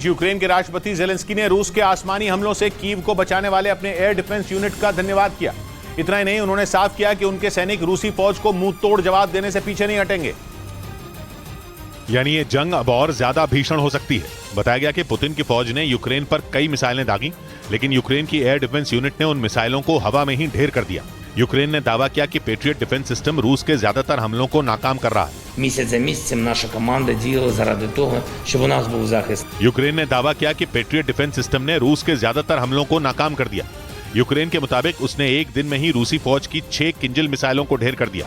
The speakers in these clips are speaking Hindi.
यूक्रेन के राष्ट्रपति जेलेंस्की ने रूस के आसमानी हमलों से कीव को बचाने वाले अपने एयर डिफेंस यूनिट का धन्यवाद किया। इतना ही नहीं, उन्होंने साफ किया कि उनके सैनिक रूसी फौज को मुंह तोड़ जवाब देने से पीछे नहीं हटेंगे। यानी ये जंग अब और ज्यादा भीषण हो सकती है। बताया गया कि पुतिन की फौज ने यूक्रेन पर कई मिसाइलें दागी, लेकिन यूक्रेन की एयर डिफेंस यूनिट ने उन मिसाइलों को हवा में ही ढेर कर दिया। यूक्रेन ने दावा किया कि पेट्रियट डिफेंस सिस्टम रूस के ज्यादातर हमलों को नाकाम कर रहा है। Місяць за місяцем наша команда діяла заради того, щоб у нас був захист. यूक्रेन ने दावा किया कि पेट्रियट डिफेंस सिस्टम ने रूस के ज्यादातर हमलों को नाकाम कर दिया। यूक्रेन के मुताबिक उसने एक दिन में ही रूसी फौज की 6 किंजल मिसाइलों को ढेर कर दिया।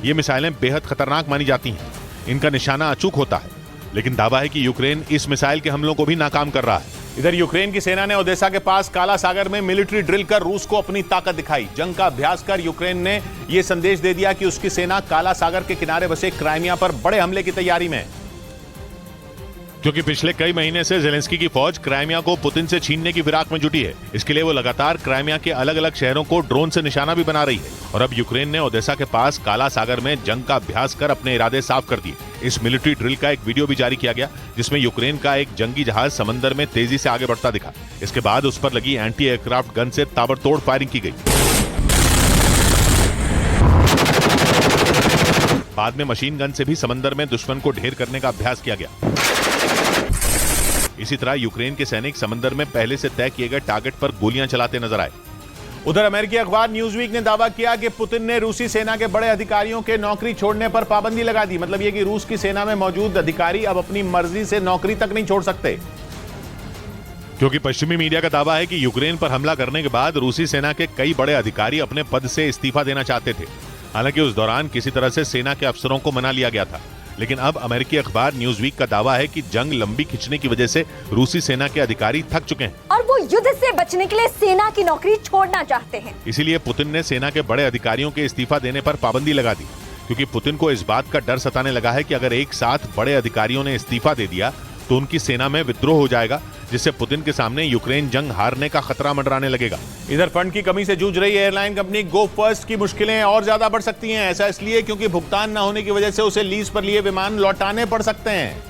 ये मिसाइलें बेहद खतरनाक मानी जाती हैं। इनका निशाना अचूक होता है, लेकिन दावा है कि यूक्रेन इस मिसाइल के हमलों को भी नाकाम कर रहा है। इधर यूक्रेन की सेना ने ओडेसा के पास काला सागर में मिलिट्री ड्रिल कर रूस को अपनी ताकत दिखाई। जंग का अभ्यास कर यूक्रेन ने यह संदेश दे दिया कि उसकी सेना काला सागर के किनारे बसे क्राइमिया पर बड़े हमले की तैयारी में है। क्योंकि पिछले कई महीने से जेलेंस्की की फौज क्राइमिया को पुतिन से छीनने की फिराक में जुटी है। इसके लिए वो लगातार क्राइमिया के अलग अलग शहरों को ड्रोन से निशाना भी बना रही है। और अब यूक्रेन ने ओडेसा के पास काला सागर में जंग का अभ्यास कर अपने इरादे साफ कर दिए। इस मिलिट्री ड्रिल का एक वीडियो भी जारी किया गया, जिसमें यूक्रेन का एक जंगी जहाज समंदर में तेजी से आगे बढ़ता दिखा। इसके बाद उस पर लगी एंटी एयरक्राफ्ट गन से ताबड़तोड़ फायरिंग की गई। बाद में मशीन गन से भी समंदर में दुश्मन को ढेर करने का अभ्यास किया गया। इसी तरह यूक्रेन के सैनिक समंदर में पहले से तय किए गए टारगेट पर गोलियां चलाते नजर आए। उधर अमेरिकी अखबार न्यूज़वीक ने दावा किया कि पुतिन ने रूसी सेना के बड़े अधिकारियों के नौकरी छोड़ने पर पाबंदी लगा दी। मतलब यह कि रूस की सेना में मौजूद अधिकारी अब अपनी मर्जी से नौकरी तक नहीं छोड़ सकते। क्योंकि पश्चिमी मीडिया का दावा है कि यूक्रेन पर हमला करने के बाद रूसी सेना के कई बड़े अधिकारी अपने पद से इस्तीफा देना चाहते थे। हालांकि उस दौरान किसी तरह से सेना के अफसरों को मना लिया गया था। लेकिन अब अमेरिकी अखबार न्यूज़वीक का दावा है कि जंग लंबी खिंचने की वजह से रूसी सेना के अधिकारी थक चुके हैं और वो युद्ध से बचने के लिए सेना की नौकरी छोड़ना चाहते हैं। इसीलिए पुतिन ने सेना के बड़े अधिकारियों के इस्तीफा देने पर पाबंदी लगा दी। क्योंकि पुतिन को इस बात का डर सताने लगा है कि अगर एक साथ बड़े अधिकारियों ने इस्तीफा दे दिया तो उनकी सेना में विद्रोह हो जाएगा, जिससे पुतिन के सामने यूक्रेन जंग हारने का खतरा मंडराने लगेगा। इधर फंड की कमी से जूझ रही एयरलाइन कंपनी गो फर्स्ट की मुश्किलें और ज्यादा बढ़ सकती हैं। ऐसा इसलिए क्योंकि भुगतान न होने की वजह से उसे लीज पर लिए विमान लौटाने पड़ सकते हैं।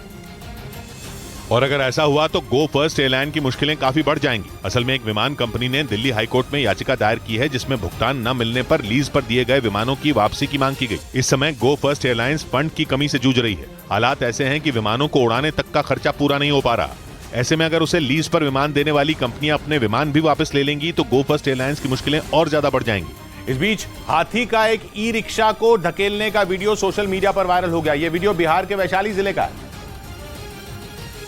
और अगर ऐसा हुआ तो गो फर्स्ट एयरलाइन की मुश्किलें काफी बढ़ जाएंगी। असल में एक विमान कंपनी ने दिल्ली हाईकोर्ट में याचिका दायर की है, जिसमें भुगतान न मिलने पर लीज पर दिए गए विमानों की वापसी की मांग की गई। इस समय गो फर्स्ट एयरलाइंस फंड की कमी से जूझ रही है। हालात ऐसे हैं कि विमानों को उड़ाने तक का खर्चा पूरा नहीं हो पा रहा। ऐसे में अगर उसे लीज पर विमान देने वाली कंपनियां अपने विमान भी वापस ले लेंगी तो गो फर्स्ट एयरलाइंस की मुश्किलें और ज्यादा बढ़ जाएंगी। इस बीच हाथी का एक ई रिक्शा को धकेलने का वीडियो सोशल मीडिया पर वायरल हो गया। यह वीडियो बिहार के वैशाली जिले का है,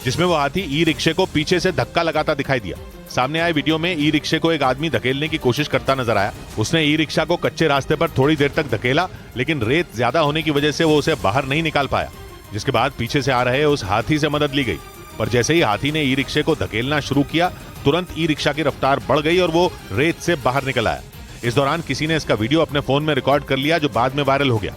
जिसमें वो हाथी ई रिक्शे को पीछे से धक्का लगाता दिखाई दिया। सामने आए वीडियो में ई रिक्शे को एक आदमी धकेलने की कोशिश करता नजर आया। उसने ई रिक्शा को कच्चे रास्ते पर थोड़ी देर तक धकेला, लेकिन रेत ज्यादा होने की वजह से वो उसे बाहर नहीं निकाल पाया। जिसके बाद पीछे से आ रहे उस हाथी से मदद ली गई। पर जैसे ही हाथी ने ई रिक्शे को धकेलना शुरू किया, तुरंत ई रिक्शा की रफ्तार बढ़ गई और वो रेत से बाहर निकल आया। इस दौरान किसी ने इसका वीडियो अपने फोन में रिकॉर्ड कर लिया, जो बाद में वायरल हो गया।